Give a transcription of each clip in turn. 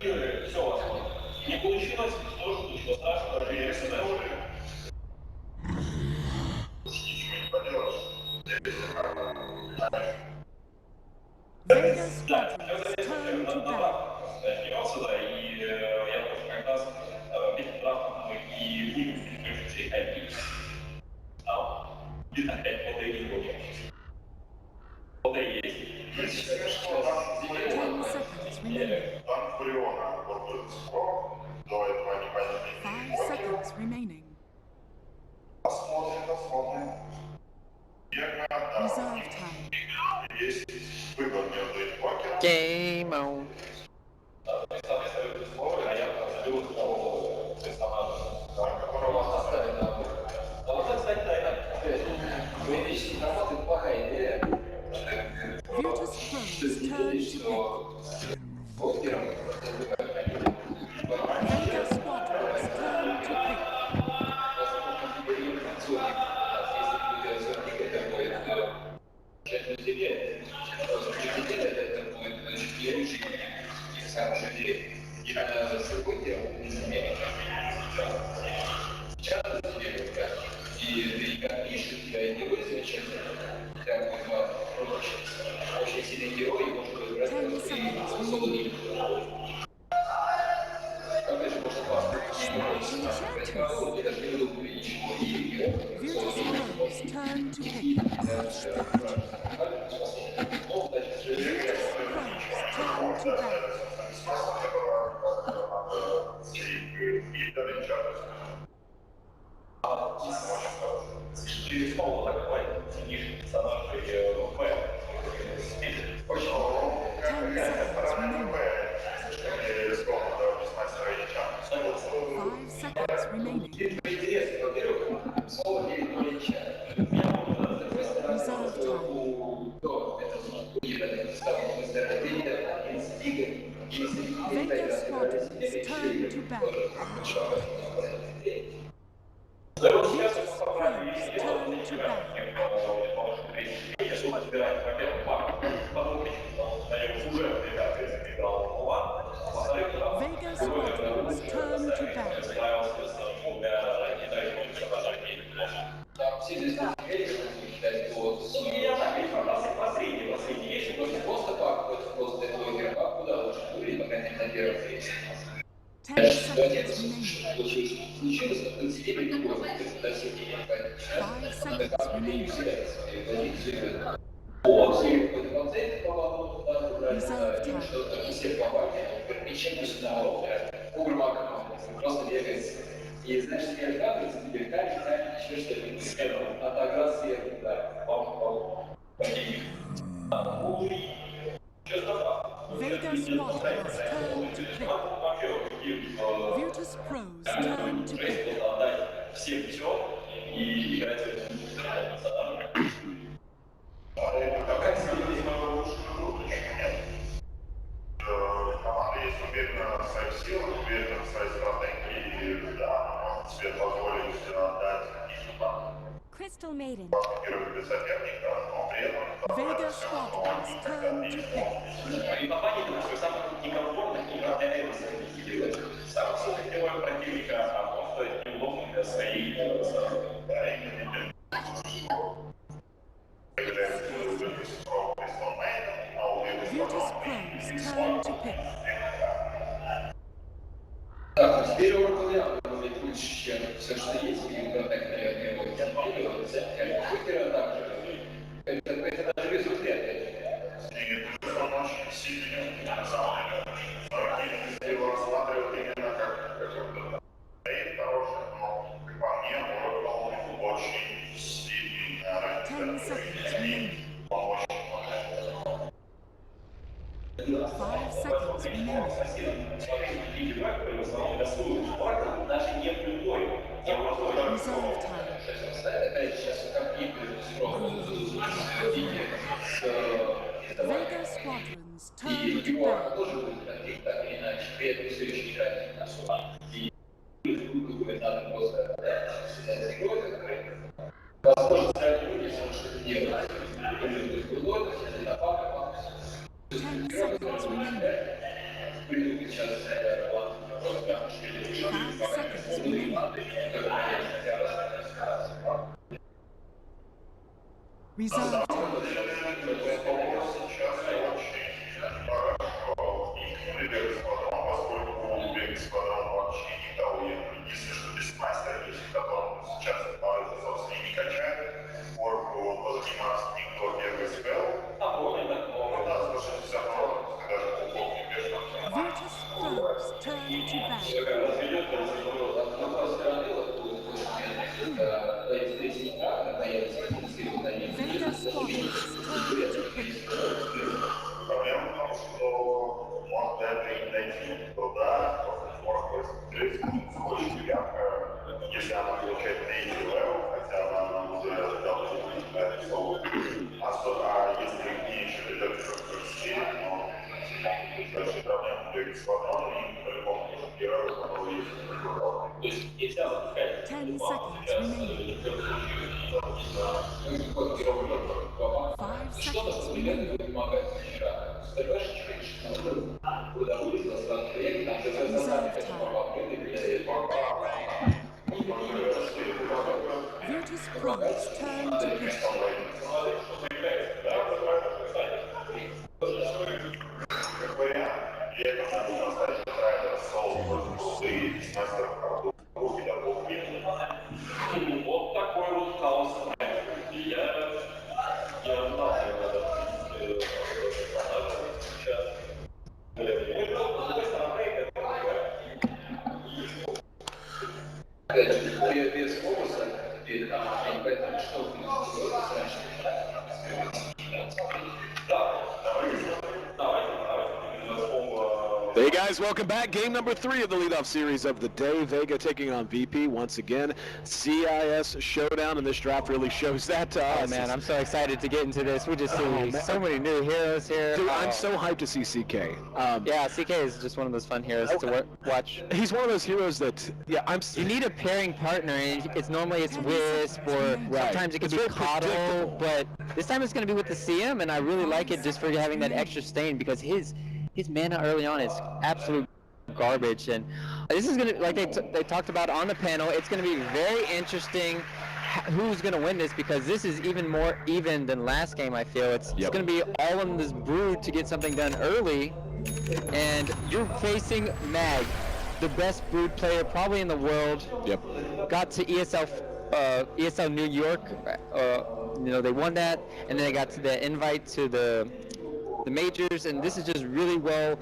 Vega squadrons turn to battle. Remaining. Reserve time. Game on. Virtus.Pro's turn to pick. Vega squadrons turn to pick. Virtus.Pro's turn to pick. Virtus.Pro's turn to battle. Vega squadrons turn to battle. Virtus.Pro's turn to battle. Vega squadrons turn to battle. 10 seconds remaining. 5 seconds remaining. Reserve time. И знаешь, тебе оказывается, тебе кажется, еще что-нибудь. Отограл сверху, да. Vega squadrons turn to pick. Virtus.Pro's turn to pick. Команда есть уверена в своих силах, уверена в своей стратегии, да, может себе позволить отдать какие-то Crystal Maiden. первых без соперника, но при этом... Vega squadrons turn to pick. И попали на свой самый некомфортный и необходимый самый сильный герой противника, а просто неудобный для своих Virtus.Pro's turn to pick. Так, теперь Oracle явно будет лучше, чем все, что есть, и так, наверное, его контролировать. Букера также. Это даже без взгляда. И он очень сильный, на самом деле. Его рассматривают именно как хороший, но, по мне, Oracle очень сильный. 10 seconds remaining. 5 seconds remaining. Reserve time. Vega squadrons turn to battle. seconds remaining. Reserve time. Virtus.Pro's turn to bat. Vega Squadron's turn to pick. Проблема в том, что можно это найти туда, очень ярко, если она получает третий левел, хотя она уже должна быть а если не еще идет все, но большие проблемы для экспонента и по-любому героя, который есть. 10 seconds remaining. 5 seconds remaining. Reserve time. Virtus.Pro's turn to pick. Вот такой вот хаос. Я знал, без фокуса, перед поэтому что Hey guys, welcome back. Game number 3 of the leadoff series of the day. Vega taking on VP once again. CIS showdown, and this draft really shows that to us. Oh man, I'm so excited to get into this. We just see so many new heroes here. Dude, I'm so hyped to see CK. Yeah, CK is just one of those fun heroes to watch. He's one of those heroes that, You need a pairing partner, and it's normally Wisp, or sometimes it could be Coddle, but this time it's going to be with the CM, and I really like it just for having that extra stain, because his mana early on is absolute garbage, and this is gonna, like they talked about on the panel, it's gonna be very interesting who's gonna win this, because this is even more even than last game. I feel it's gonna be all in this brood to get something done early, and you're facing Mag, the best brood player probably in the world. Got to ESL New York, they won that, and then they got to the invite to the majors, and this is just really well.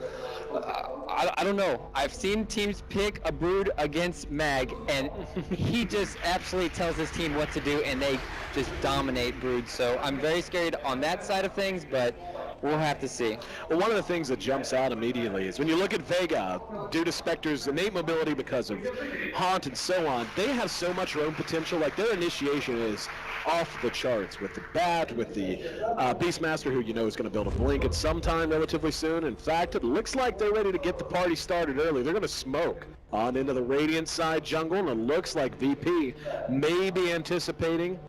I don't know. I've seen teams pick a brood against Mag, and he just absolutely tells his team what to do, and they just dominate brood. So I'm very scared on that side of things, but we'll have to see. Well, one of the things that jumps out immediately is when you look at Vega, due to Spectre's innate mobility because of Haunt and so on, they have so much roam potential. Like, their initiation is off the charts with the Bat, with the Beastmaster, who is going to build a Blink at some time relatively soon. In fact, it looks like they're ready to get the party started early. They're going to smoke on into the Radiant side jungle, and it looks like VP may be anticipating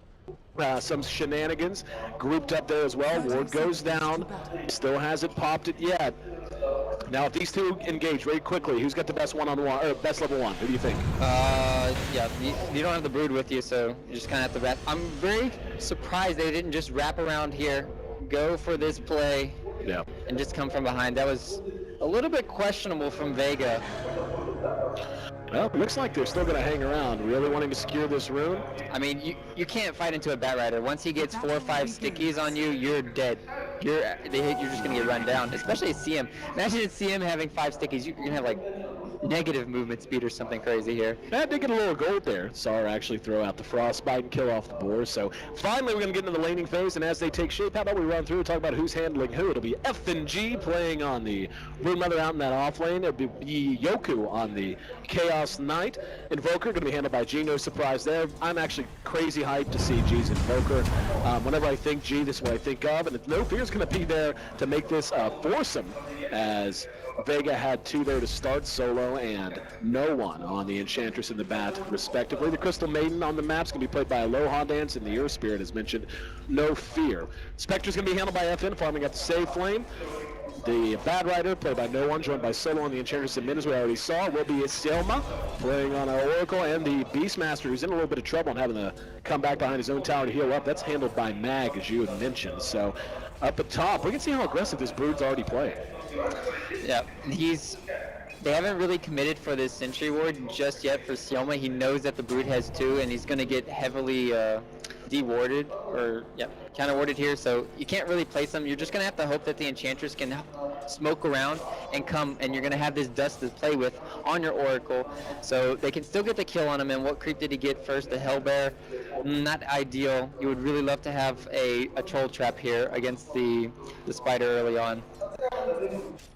some shenanigans grouped up there as well. Ward goes down, still hasn't popped it yet. Now, if these two engage very quickly, who's got the best one-on-one, or best level 1? Who do you think? You don't have the brood with you, so you just kind of have to bet. I'm very surprised they didn't just wrap around here, go for this play, and just come from behind. That was a little bit questionable from Vega. Well, it looks like they're still going to hang around, really wanting to secure this rune. I mean, you can't fight into a Bat Rider. Once he gets 4 or 5 stickies on you, you're dead. You're just going to get run down, especially a CM. Imagine a CM having 5 stickies. You're going to have, like, negative movement speed or something crazy here. That did get a little gold there. Saw her actually throw out the Frostbite and kill off the boar. So finally we're going to get into the laning phase, and as they take shape, how about we run through and talk about who's handling who? It'll be F and G playing on the Broodmother out in that off lane. It'll be Yoku on the Chaos Knight. Invoker going to be handled by G, no surprise there. I'm actually crazy hyped to see G's Invoker. Whenever I think G, this is what I think of, and No Fear's going to be there to make this foursome, as Vega had 2 there to start, Solo and no one on the Enchantress and the Bat, respectively. The Crystal Maiden on the map's going to be played by Aloha Dance, and the Earth Spirit, as mentioned, No Fear. Spectre's going to be handled by FN, farming at the Save Flame. The Bad Rider, played by No One, joined by Solo on the Enchantress and Min, as we already saw, will be Selma, playing on our Oracle, and the Beastmaster, who's in a little bit of trouble and having to come back behind his own tower to heal up. That's handled by Mag, as you had mentioned. So up at top, we can see how aggressive this Brood's already playing. Yeah, they haven't really committed for this Sentry Ward just yet for Selma. He knows that the Brood has 2, and he's going to get heavily de-warded, or counter-warded here, so you can't really place them. You're just going to have to hope that the Enchantress can smoke around and come, and you're going to have this dust to play with on your Oracle, so they can still get the kill on him. And what creep did he get first? The Hellbear. Not ideal. You would really love to have a Troll Trap here against the Spider early on.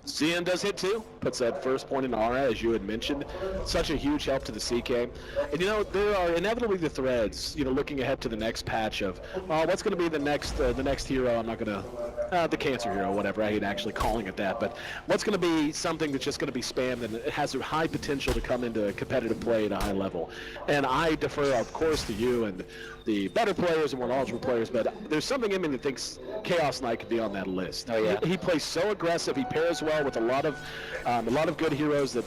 CN does hit 2, puts that first point in Aura, as you had mentioned. Such a huge help to the CK. And you know, there are inevitably the threads, you know, looking ahead to the next patch of, what's going to be the next hero. I'm not going to, the cancer hero, whatever. I hate actually calling it that. But what's going to be something that's just going to be spammed and it has a high potential to come into competitive play at a high level. And I defer, of course, to you and the better players and more knowledgeable players, but there's something in me that thinks Chaos Knight could be on that list. Oh yeah. He plays so aggressive. He pairs well with a lot of good heroes that,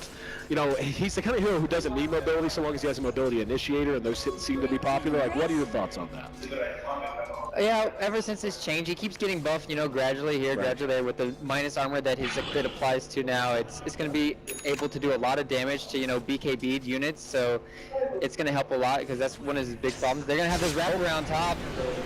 you know, he's the kind of hero who doesn't need mobility so long as he has a mobility initiator, and those seem to be popular. Like, what are your thoughts on that? Yeah, ever since his change, he keeps getting buffed, you know, gradually here, gradually there, with the minus armor that his crit applies to now. It's going to be able to do a lot of damage to, you know, BKB units, so it's going to help a lot, because that's one of his big problems. They're going to have this wraparound top.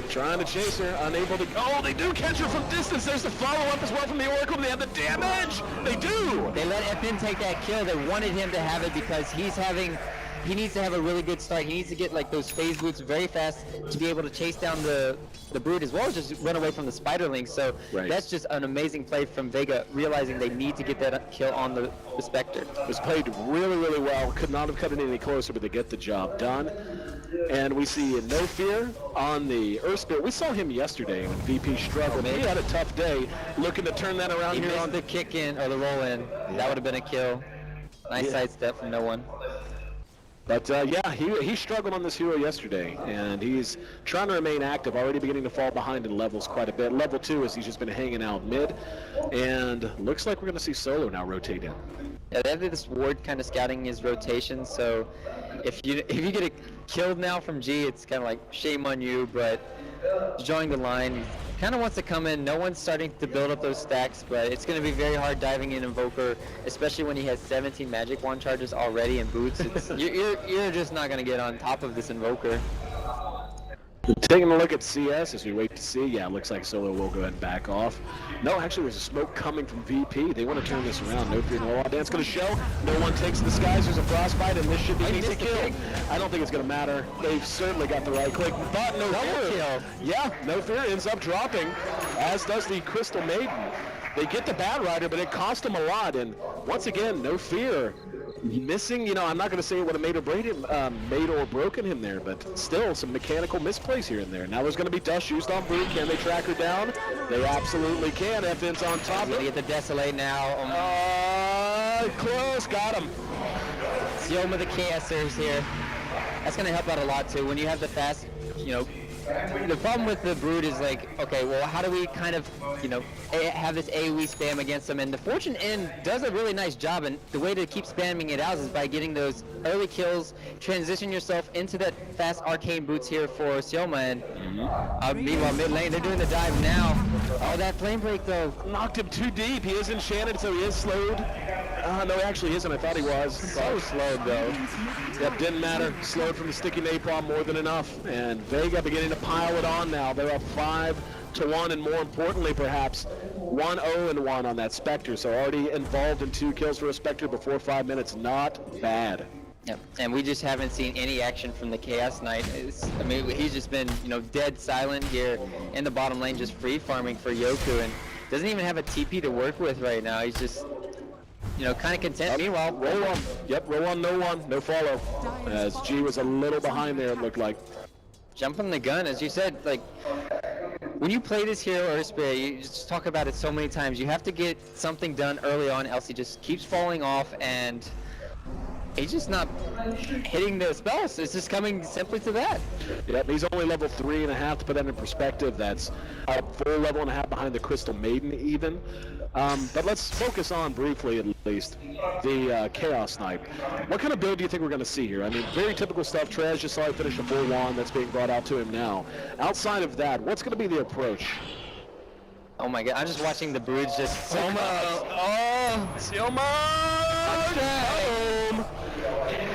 Trying to chase her, unable to... Oh, they do catch her from distance. There's the follow-up as well from the Oracle. They have the damage. They do. They let FN take that kill. They wanted him to have it because he needs to have a really good start. He needs to get like those phase boots very fast to be able to chase down the Brood, as well as just run away from the Spiderling. So that's just an amazing play from Vega, realizing they need to get that kill on the Spectre. It was played really, really well. Could not have cut it any closer, but they get the job done. And we see No Fear on the Earth Spirit. We saw him yesterday when VP struggled. He had a tough day looking to turn that around. He here missed on the kick in, or the roll in. Yeah. That would have been a kill. Nice sidestep from No One. But yeah, he struggled on this hero yesterday, and he's trying to remain active, already beginning to fall behind in levels quite a bit. Level 2 is he's just been hanging out mid, and looks like we're going to see Solo now rotate in. Yeah, they have this ward kind of scouting his rotation, so if you get killed now from G, it's kind of like shame on you, but joining the line, kind of wants to come in. No one's starting to build up those stacks, but it's going to be very hard diving in Invoker, especially when he has 17 Magic Wand charges already in boots. You're just not going to get on top of this Invoker. Taking a look at CS as we wait to see. Yeah, it looks like Solo will go ahead and back off. No, actually, there's a smoke coming from VP. They want to turn this around. No Fear, no Dance going to show. No One takes the skies. There's a Frostbite, and this should be an easy kill. I don't think it's going to matter. They've certainly got the right click, but No Fear. Yeah, No Fear ends up dropping, as does the Crystal Maiden. They get the Bad Rider, but it cost them a lot, and once again, No Fear missing. You know, I'm not going to say it would have made or broken him there, but still some mechanical misplays here and there. Now there's going to be dust used on Brood. Can they track her down? They absolutely can. FN's on top. He's going to get the Desolate now. Close. Got him. Selma the KSers here. That's going to help out a lot too. When you have the fast, you know, the problem with the Brood is like, okay, well, how do we kind of, you know, have this AoE spam against them? And the Fortune End does a really nice job, and the way to keep spamming it out is by getting those early kills, transition yourself into that fast arcane boots here for Selma, and meanwhile mid lane, they're doing the dive now. Oh, that flame break though. Knocked him too deep. He is enchanted, so he is slowed. No, he actually isn't. I thought he was. So slowed though. Yep, didn't matter. Slowed from the sticky napalm more than enough. And Vega beginning to pile it on now. They're up 5-1, and more importantly, perhaps 1-0-1 on that Spectre. So already involved in 2 kills for a Spectre before 5 minutes. Not bad. Yep, and we just haven't seen any action from the Chaos Knight. I mean, he's just been, you know, dead silent here in the bottom lane, just free farming for Yoku, and doesn't even have a TP to work with right now. He's just, you know, kind of content. Meanwhile, roll on. Yep, roll on, No One, no follow. As G was a little behind there, it looked like. Jumping the gun, as you said, like, when you play this hero or Spirit, you just talk about it so many times. You have to get something done early on, else he just keeps falling off, and he's just not hitting the spells. It's just coming simply to that. Yep, he's only level 3.5. To put that in perspective, that's a full level and a half behind the Crystal Maiden even. But let's focus on briefly, at least, the Chaos Knight. What kind of build do you think we're going to see here? I mean, very typical stuff. Trez just saw him finish a full wand that's being brought out to him now. Outside of that, what's going to be the approach? Oh my god, I'm just watching the Broods just... Soma! Oh! Soma! Boom!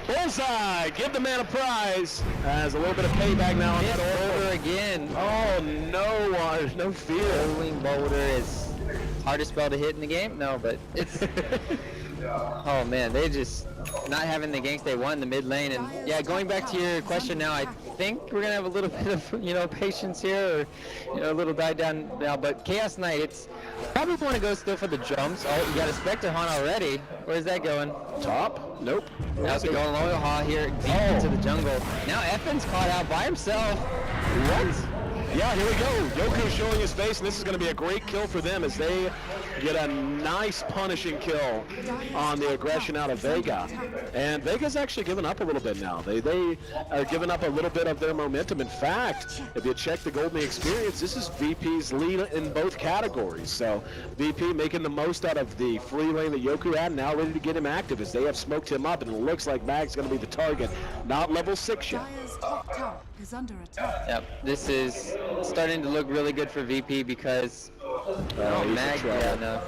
Bullseye! Give the man a prize. As a little bit of payback now on that Boulder again. Oh no, there's no fear. Rolling Boulder is hardest spell to hit in the game? No, but it's... Oh man, they just not having the ganks they want in the mid lane. And yeah, going back to your question now, I think we're gonna have a little bit of patience here, or a little die down now. But Chaos Knight, it's probably want to go still for the jumps. Oh, you got a Spectre Haunt already. Where's that going? Top? Nope. Now it's going low Ha here, deep into the jungle. Now Effen's caught out by himself. What? Yeah, here we go. Yoku showing his face, and this is going to be a great kill for them as they get a nice punishing kill on the aggression out of Vega. And Vega's actually given up a little bit now. They are giving up a little bit of their momentum. In fact, if you check the Golden experience, this is VP's lead in both categories. So VP making the most out of the free lane that Yoku had, now ready to get him active as they have smoked him up, and it looks like Mag's going to be the target, not level 6 yet. Dire's top tower is under attack. Yep, this is starting to look really good for VP because Mag, yeah, no.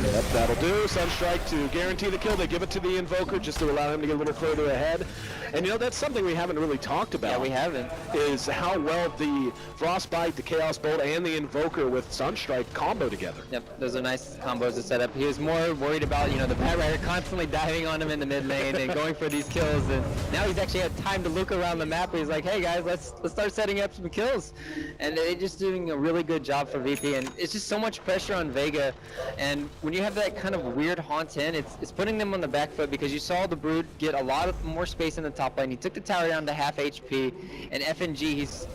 Yep, that'll do. Sunstrike to guarantee the kill. They give it to the Invoker just to allow him to get a little further ahead. And that's something we haven't really talked about. Yeah, we haven't. Is how well the Frostbite, the Chaos Bolt, and the Invoker with Sunstrike combo together. Yep, those are nice combos to set up. He was more worried about, the Bat Rider constantly diving on him in the mid lane and going for these kills. And now he's actually had time to look around the map. He's like, hey guys, let's start setting up some kills. And they're just doing a really good job for VP. And it's just so much pressure on Vega. And when you have that kind of weird haunt in, it's putting them on the back foot because you saw the Brood get a lot of more space in the top lane. He took the tower down to half HP, and FNG, he's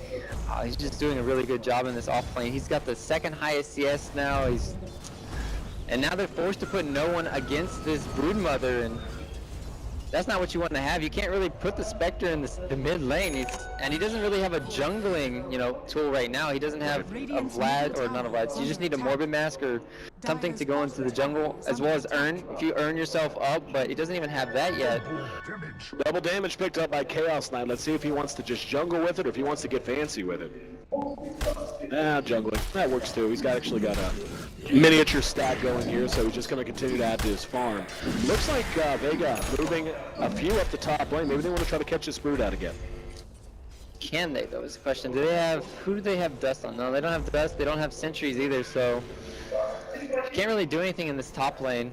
just doing a really good job in this off lane. He's got the second highest CS now. And now they're forced to put no one against this Brood Mother, and that's not what you want to have. You can't really put the Spectre in the mid lane. And he doesn't really have a jungling, tool right now. He doesn't have a Vlad, or none of Vlad. So you just need a Morbid Mask or something to go into the jungle, as well as if you earn yourself up, but he doesn't even have that yet. Double damage picked up by Chaos Knight. Let's see if he wants to just jungle with it or if he wants to get fancy with it. Jungling. That works too. He's actually got a miniature stat going here, so he's just going to continue to add to his farm. Looks like Vega moving a few up the top lane. Maybe they want to try to catch this Brood out again. Can they, though, is the question. Who do they have Dust on? No, they don't have Dust. They don't have Sentries either, so you can't really do anything in this top lane.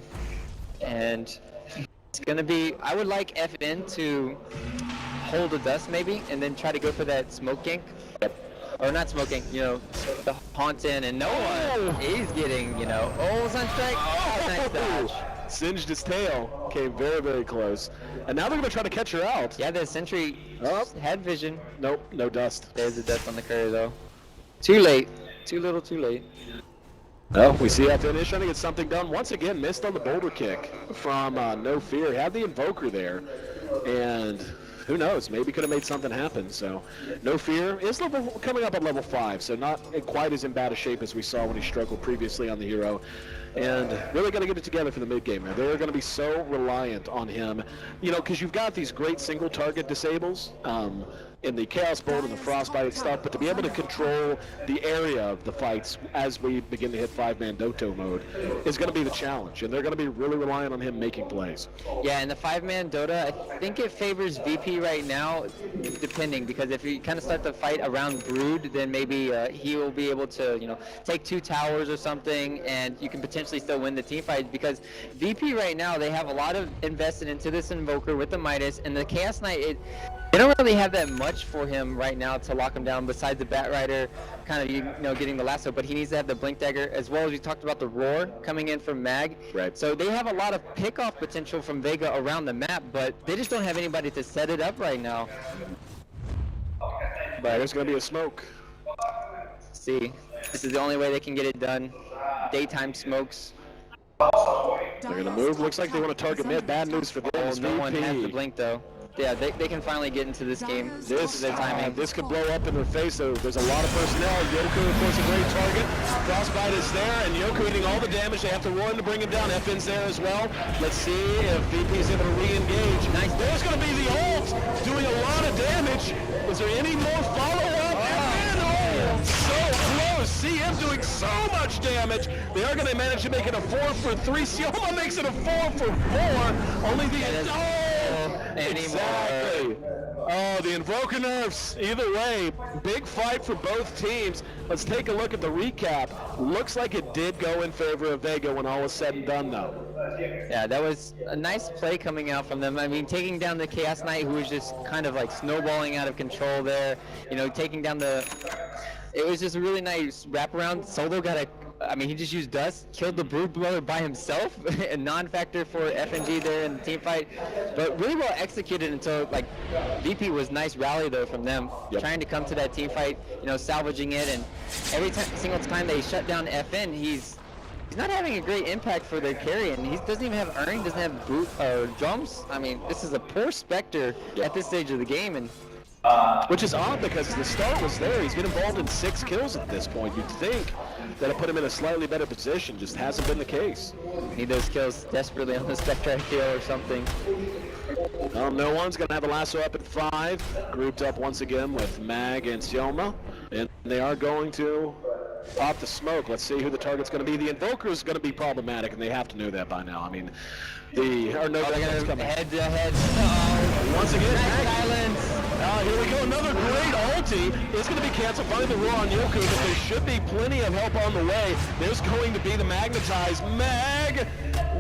And it's going to be, I would like FN to hold a Dust maybe, and then try to go for that smoke gank. Or not smoking, the haunt in, and no one. He's getting, Sunstrike. Oh, nice dodge. Singed his tail. Came very, very close. And now they're going to try to catch her out. Yeah, the Sentry had vision. Nope, no dust. There's the dust on the courier, though. Too late. Too little, too late. Well, we see that finish trying to get something done. Once again, missed on the boulder kick from No Fear. He had the Invoker there. And who knows, maybe could have made something happen. So No Fear is coming up at level 5, so not quite as in bad a shape as we saw when he struggled previously on the hero. And really got to get it together for the mid game. They're going to be so reliant on him, because you've got these great single target disables in the Chaos Bolt and the Frostbite stuff, but to be able to control the area of the fights as we begin to hit 5-man Doto mode is going to be the challenge, and they're going to be really reliant on him making plays. Yeah, and the 5-man Dota, I think it favors VP right now, depending, because if you kind of start the fight around Brood, then maybe he will be able to, take 2 towers or something, and you can potentially still win the team fight, because VP right now, they have a lot of invested into this Invoker with the Midas, and the Chaos Knight, they don't really have that much for him right now to lock him down besides the Bat Rider kind of, getting the lasso, but he needs to have the Blink Dagger, as well as we talked about the Roar coming in from Mag. Right. So they have a lot of pick-off potential from Vega around the map, but they just don't have anybody to set it up right now. But there's going to be a smoke. See, this is the only way they can get it done. Daytime smokes. They're going to move. Looks like they want to target mid. Bad news for them. Oh, no one has the blink though. Yeah, they can finally get into this game. This is their timing. This could blow up in their face, though. There's a lot of personnel. Yoku, of course, a great target. Frostbite is there, and Yoku eating all the damage. They have to run to bring him down. FN's there as well. Let's see if VP is able to re-engage. Nice. There's going to be the ult, doing a lot of damage. Is there any more follow-up? FN, oh, so close. CM doing so much damage. They are going to manage to make it a 4-for-3. Sioma makes it a 4-for-4. Only the... Exactly. Oh, the Invoker nerfs. Either way, big fight for both teams. Let's take a look at the recap. Looks like it did go in favor of Vega when all was said and done, though. Yeah, that was a nice play coming out from them. I mean, taking down the Chaos Knight, who was just kind of like snowballing out of control there. You know, taking down the... It was just a really nice wraparound. Solo got a... I mean, he just used Dust, killed the Brood Brother by himself, a non-factor for FNG there in the team fight, but really well executed until, like, VP was nice rally, though, from them, trying to come to that team fight, you know, salvaging it, and every single time they shut down FN, he's not having a great impact for their carry, and he doesn't even have Earning, doesn't have drums. I mean, this is a poor Spectre at this stage of the game, and which is odd because the start was there. He's been involved in 6 kills at this point. You'd think that it put him in a slightly better position. Just hasn't been the case. Need those kills desperately on the Spectre kill or something. Well, no one's going to have a lasso up at 5. Grouped up once again with Mag and Sioma. And they are going to pop the smoke. Let's see who the target's going to be. The Invoker is going to be problematic, and they have to know that by now. I mean, they're going to come head to head. Uh-oh. Once again, silence. Here we go, another great ulti. It's going to be canceled. Finally the roar on Yoku, but there should be plenty of help on the way. There's going to be the magnetized. Mag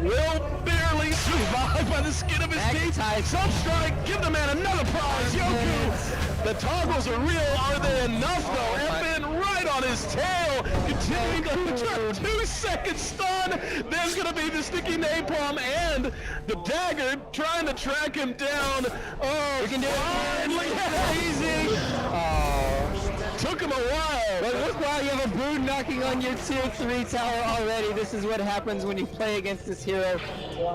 will barely survive by the skin of his teeth. Sunstrike, give the man another prize. Yoku, the toggles are real. Are they enough, though? FN right on his tail, continuing to trap 2-second stun. There's going to be the sticky napalm and the dagger trying to track him down. Oh, we can do it. Easy. Oh, took him a while. But look, while you have a Brood knocking on your tier 3 tower already. This is what happens when you play against this hero.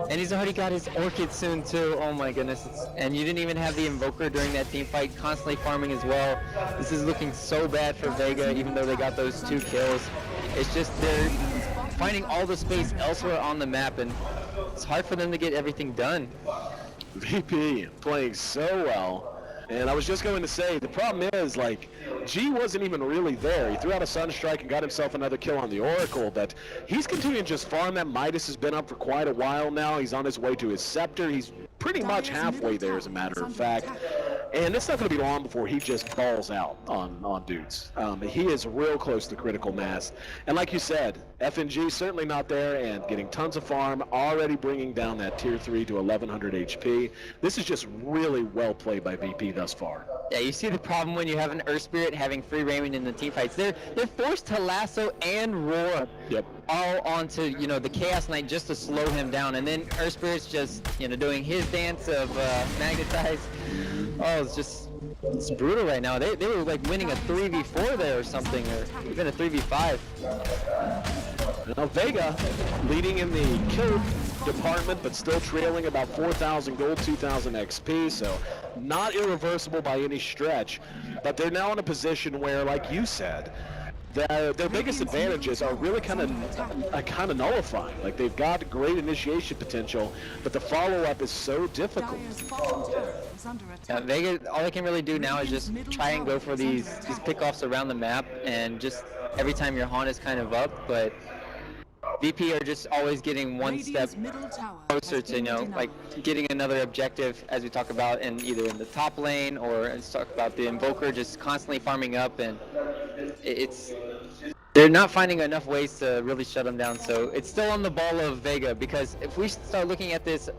And he's already got his Orchid soon too. Oh my goodness. And you didn't even have the Invoker during that team fight, constantly farming as well. This is looking so bad for Vega, even though they got those 2 kills. It's just they're finding all the space elsewhere on the map, and it's hard for them to get everything done. VP playing so well. And I was just going to say, the problem is, like, G wasn't even really there. He threw out a Sunstrike and got himself another kill on the Oracle, but he's continuing to just farm that. Midas has been up for quite a while now. He's on his way to his Scepter. He's pretty much halfway there, as a matter of fact. And it's not going to be long before he just balls out on dudes. He is real close to critical mass. And like you said, FNG certainly not there and getting tons of farm, already bringing down that tier 3 to 1100 HP. This is just really well played by VP thus far. Yeah, you see the problem when you have an Earth Spirit having free reign in the team fights. They're forced to lasso and roar all onto, you know, the Chaos Knight just to slow him down. And then Earth Spirit's just, you know, doing his dance of magnetize. Oh, it's brutal right now. They were like winning a 3v4 there or something, or even a 3v5. Now Vega leading in the kill department, but still trailing about 4,000 gold, 2,000 XP, so not irreversible by any stretch. But they're now in a position where, like you said, their biggest advantages are really kind of nullified. Like, they've got great initiation potential, but the follow-up is so difficult. Vega, all they can really do now is just try and go for these pickoffs around the map, and just every time your Haunt is kind of up, but VP are just always getting one step closer to, you know, like getting another objective, as we talk about, in either in the top lane, or let's talk about the Invoker just constantly farming up, and they're not finding enough ways to really shut them down. So it's still on the ball of Vega, because if we start looking at this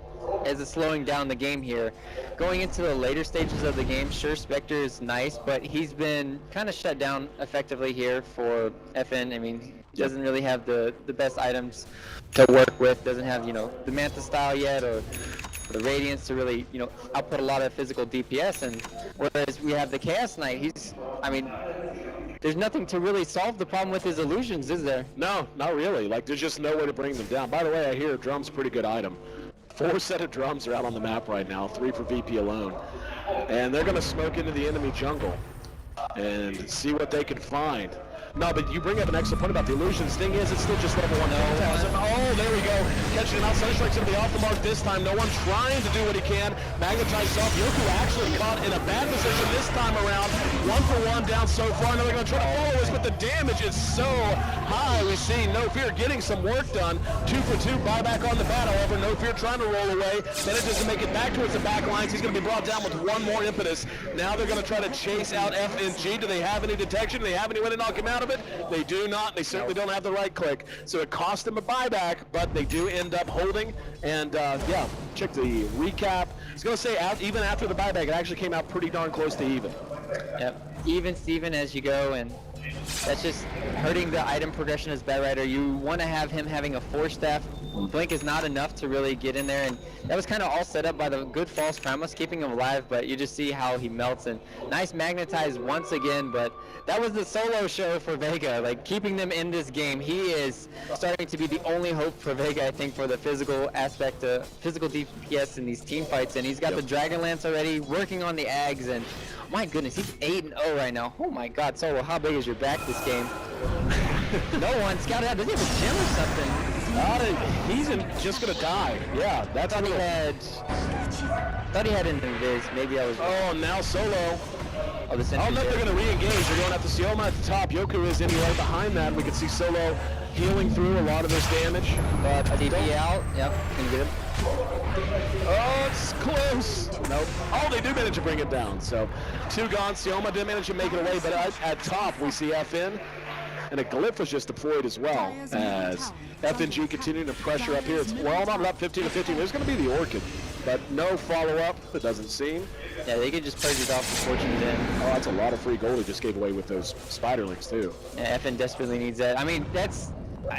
as a slowing down the game here, going into the later stages of the game, sure, Spectre is nice, but he's been kind of shut down effectively here for FN. I mean, he doesn't really have the best items to work with, doesn't have, you know, the Manta style yet, or the Radiance to really, you know, output a lot of physical DPS. And whereas we have the Chaos Knight, I mean, there's nothing to really solve the problem with his illusions, is there? No, not really. Like, there's just no way to bring them down. By the way, I hear drum's a pretty good item. 4 set of drums are out on the map right now, 3 for VP alone. And they're going to smoke into the enemy jungle and see what they can find. No, but you bring up an excellent point about the illusions. Thing is, it's still just level 1 Phantasm. Oh, there we go. Catching him out. Sunstrike's going to be off the mark this time. No one trying to do what he can. Magnetized off. Yoku actually caught in a bad position this time around. 1 for 1 down so far. Now they're going to try to follow us, but the damage is so high. We see No Fear getting some work done. 2 for 2 buyback on the bat. However, No Fear trying to roll away. Then it doesn't make it back towards the back lines. He's going to be brought down with 1 more impetus. Now they're going to try to chase out FNG. Do they have any detection? Do they have any way to knock him out of it? They do not. They certainly don't have the right click. So it cost them a buyback, but they do end up holding. And yeah, check the recap. I was going to say, even after the buyback, it actually came out pretty darn close to even. Yep, even Steven as you go, and that's just hurting the item progression as Batrider. You want to have him having a 4-staff. Blink is not enough to really get in there, and that was kind of all set up by the good false Primus, keeping him alive, but you just see how he melts, and nice magnetized once again, but that was the solo show for Vega, like keeping them in this game. He is starting to be the only hope for Vega, I think, for the physical aspect, physical DPS in these team fights, and he's got the Dragon Lance already, working on the Ags, and my goodness, he's 8-0 right now. Oh my god, Solo, how big is your back this game? No one scouted out. Does he have a gym or something? He's just gonna die. Yeah, that's Thought he had an invis. Maybe I was. Oh, now Solo. Oh, the I don't know if they're gonna re-engage. They're going after Sioma at the top. Yoku is in right behind that. We can see Solo healing through a lot of this damage. But DP out. Yep, can get him. Oh, it's close. Nope. Oh, they do manage to bring it down. So 2 gone. Sioma did manage to make it away, but at top we see FN. And a glyph was just deployed as well, as FNG continuing to pressure up here. We're all not up 15 to 15. There's going to be the Orchid, but no follow-up, it doesn't seem. Yeah, they can just purge it off the Fortune in. Oh, that's a lot of free gold he just gave away with those Spiderlings, too. Yeah, FN desperately needs that. I mean, that's...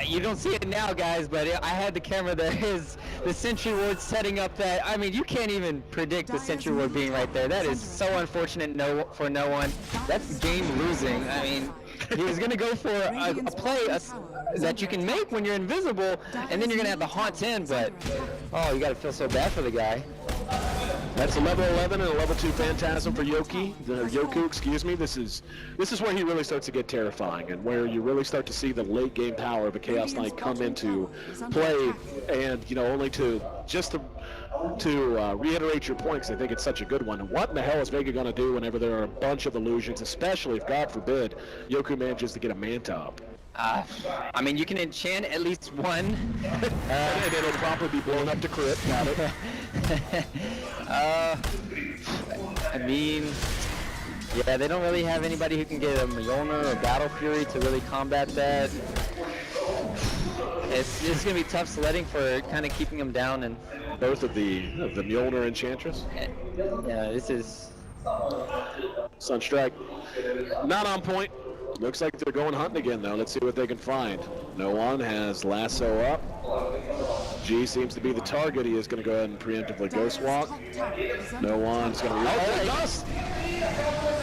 You don't see it now, guys, but I had the camera there. The Sentry Ward setting up that... I mean, you can't even predict the Sentry Ward being right there. That is so unfortunate for no one. That's game losing. I mean... He was going to go for a play that you can make when you're invisible, and then you're going to have the haunt in, but, oh, you got to feel so bad for the guy. That's a level 11 and a level 2 Phantasm for Yoku, excuse me. This is where he really starts to get terrifying, and where you really start to see the late game power of a Chaos Knight come into play, and, you know, only to reiterate your point, because I think it's such a good one. What in the hell is Vega going to do whenever there are a bunch of illusions, especially if, God forbid, Yoku manages to get a Manta up? I mean, you can enchant at least one. And it'll probably be blown up to crit. Got it. I mean, yeah, they don't really have anybody who can get a Mjolnir or Battle Fury to really combat that. It's going to be tough sledding for kind of keeping them down. And both of the Mjolnir Enchantress. Yeah, this is... Sunstrike. Not on point. Looks like they're going hunting again, though. Let's see what they can find. No one has lasso up. G seems to be the target. He is going to go ahead and preemptively Ghost Walk. No one's going to... Oh, dust!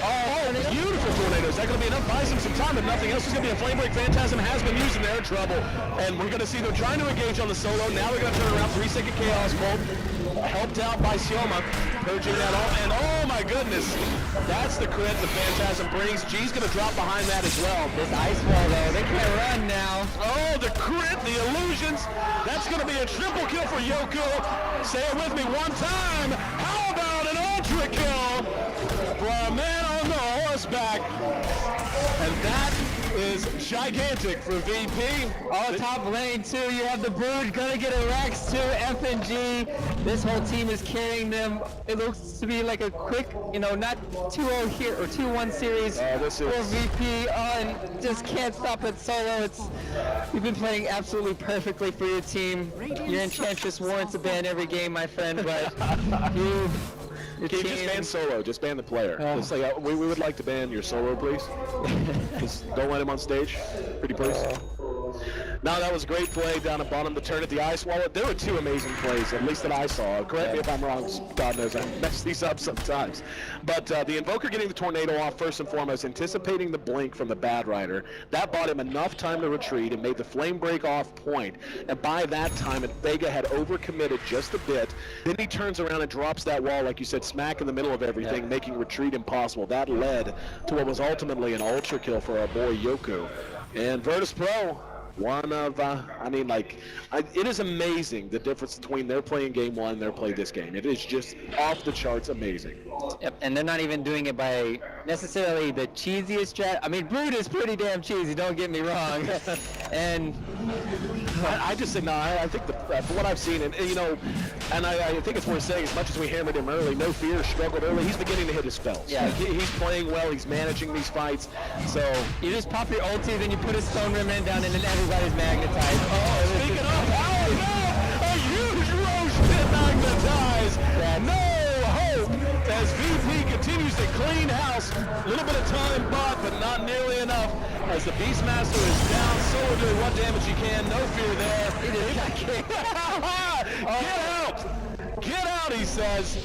Oh, beautiful tornado. Is that going to be enough? Buys him some time, if nothing else. It's going to be a Flame Break Phantasm. Has been used, and they're in trouble. And we're going to see they're trying to engage on the solo. Now they're going to turn around. 3-second Chaos Bolt. Helped out by Sioma. Purging that off. And oh my goodness. That's the crit the Phantasm brings. G's going to drop behind that as well. This Ice Wall, though, they can't run now. Oh, the crit, the illusions. That's going to be a triple kill for Yoku. Say it with me one time. How about an ultra kill for a man on the horseback? And that is gigantic for VP. Oh, top lane, too. You have the Brood going to get a Rex, too. FNG. This whole team is carrying them. It looks to be like a quick, you know, not 2-0 here or 2-1 series for VP. Oh, and just can't stop it solo. You've been playing absolutely perfectly for your team. Your Enchantress warrants a ban every game, my friend, but Can you just ban solo? Just ban the player. Just like, we would like to ban your solo, please. Just don't let him on stage. Pretty please. No, that was a great play down at bottom to turn at the ice wall. There were two amazing plays, at least that I saw. Correct me if I'm wrong. God knows I mess these up sometimes. But the Invoker getting the tornado off first and foremost, anticipating the blink from the Bad Rider. That bought him enough time to retreat and made the flame break off point. And by that time, Vega had overcommitted just a bit. Then he turns around and drops that wall, like you said, smack in the middle of everything, making retreat impossible. That led to what was ultimately an ultra kill for our boy Yoku. And Virtus.Pro, one of, it is amazing the difference between their play in game one and their play this game. It is just off the charts amazing. Yep, and they're not even doing it by necessarily the cheesiest strat. I mean, Brood is pretty damn cheesy, don't get me wrong. And I just think, no, I think from what I've seen, and I think it's worth saying, as much as we hammered him early, No Fear struggled early. He's beginning to hit his spells. Yeah. He's playing well. He's managing these fights. So you just pop your ulti, then you put a Stone Remnant down, and then everybody's magnetized. Oh, speaking of power, no! A huge Roche pit magnetized. No hope as VP continues to clean house. A little bit of time bought, but not nearly enough. As the Beastmaster is down, Solo doing what damage he can. No Fear there. Get out! Get out, he says.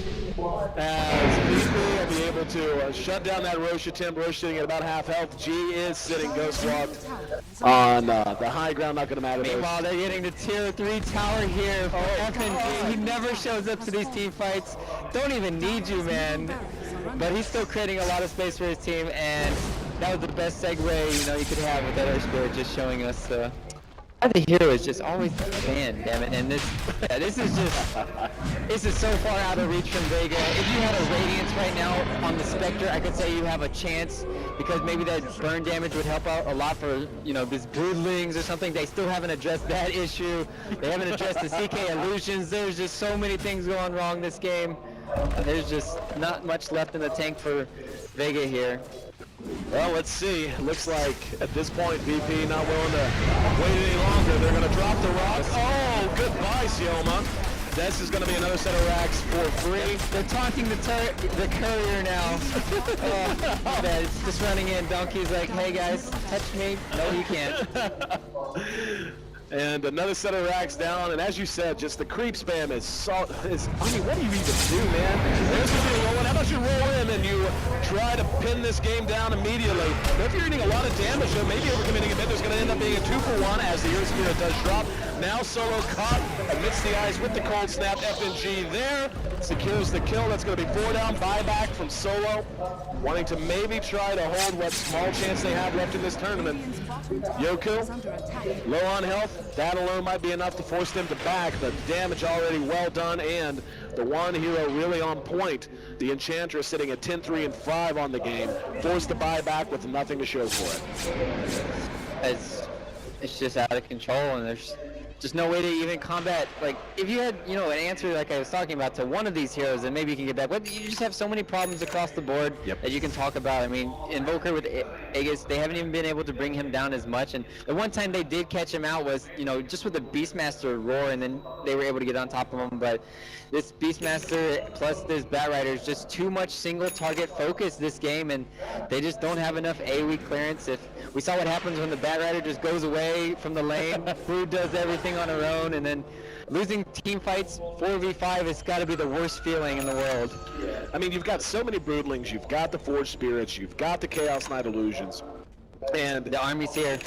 As VP will be able to shut down that Roche attempt. Roche sitting at about half health. G is sitting ghost walked on the high ground. Not going to matter. Meanwhile, they're getting the tier 3 tower here for FNG. He never shows up to these team fights. Don't even need you, man. But he's still creating a lot of space for his team, and that was the best segue you could have with that Earth Spirit, just showing us the hero is just always banned, damn it. And this is so far out of reach from Vega. If you had a Radiance right now on the Spectre, I could say you have a chance, because maybe that burn damage would help out a lot for these Broodlings or something. They still haven't addressed that issue. They haven't addressed the CK illusions. There's just so many things going wrong this game. There's just not much left in the tank for Vega here. Well, let's see. Looks like at this point, VP not willing to wait any longer. They're going to drop the rock. Oh, goodbye, Sioma. This is going to be another set of racks for free. They're taunting the courier now. Oh, bad. It's just running in. Donkey's like, hey guys, touch me. No, you can't. And another set of racks down, and as you said, just the creep spam is what do you even do, man? There's going to be a roll in. How about you roll in and you try to pin this game down immediately? But if you're eating a lot of damage, though, maybe overcommitting a bit, there's going to end up being a 2-for-1 as the Earth Spirit does drop. Now Solo caught amidst the ice with the cold snap. FNG there secures the kill. That's going to be 4 down. Buyback from Solo, wanting to maybe try to hold what small chance they have left in this tournament. Yoku, low on health. That alone might be enough to force them to back, but damage already well done, and the one hero really on point. The Enchantress sitting at 10-3-5 on the game, forced to buy back with nothing to show for it. It's just out of control, and there's just no way to even combat. Like, if you had, an answer like I was talking about to one of these heroes, then maybe you can get back. But you just have so many problems across the board that you can talk about. I mean, Invoker with Aegis, they haven't even been able to bring him down as much. And the one time they did catch him out was, just with the Beastmaster roar, and then they were able to get on top of him. But this Beastmaster plus this Bat Rider is just too much single target focus this game, and they just don't have enough AoE clearance. If we saw what happens when the Bat Rider just goes away from the lane, Brood does everything on her own, and then losing team fights 4v5 has got to be the worst feeling in the world. I mean, you've got so many Broodlings, you've got the Forged Spirits, you've got the Chaos Knight Illusions, and the army's here.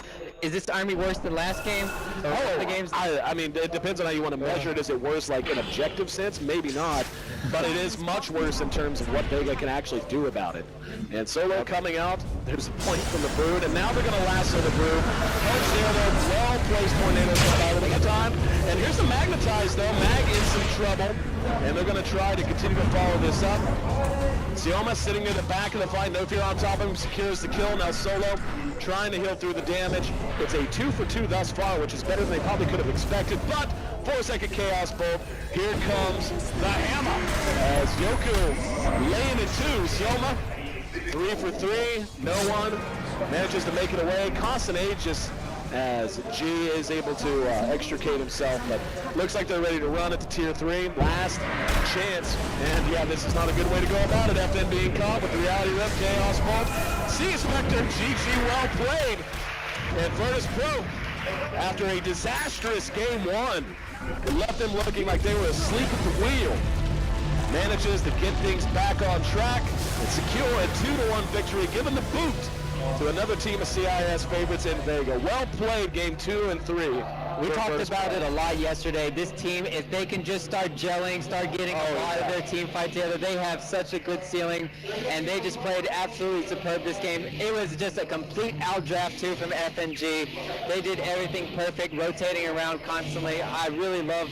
Is this army worse than last game? The games? I mean, it depends on how you want to measure it. Is it worse, like, in objective sense? Maybe not. But it is much worse in terms of what Vega can actually do about it. And Solo coming out. There's a point from the Brood, and now they're going to lasso the Brood. Helps there, though. Well-placed tornadoes out of the time. And here's the Magnetize, though. Mag in some trouble. And they're going to try to continue to follow this up. Sioma sitting near the back of the fight. No Fear on top of him. Secures the kill. Now Solo trying to heal through the damage. It's a 2-for-2 thus far, which is better than they probably could have expected. But 4-second Chaos Bolt. Here comes the hammer. As Yoku laying it to Sioma. 3 for 3. No one manages to make it away. Constant age just as G is able to extricate himself, but looks like they're ready to run at the tier 3. Last chance, and yeah, this is not a good way to go about it. FN being caught with the Reality Rip, Chaos Bolt. Sea Spectre, GG, well played. And Virtus.Pro After a disastrous game one, it left them looking like they were asleep at the wheel. Manages to get things back on track and secure a 2-1 victory, giving the boot to another team of CIS favorites in Vega. Well played game 2 and 3. We talked about it a lot yesterday. This team, if they can just start gelling, start getting a lot of their team fight together, they have such a good ceiling, and they just played absolutely superb this game. It was just a complete outdraft too from FNG. They did everything perfect, rotating around constantly. I really love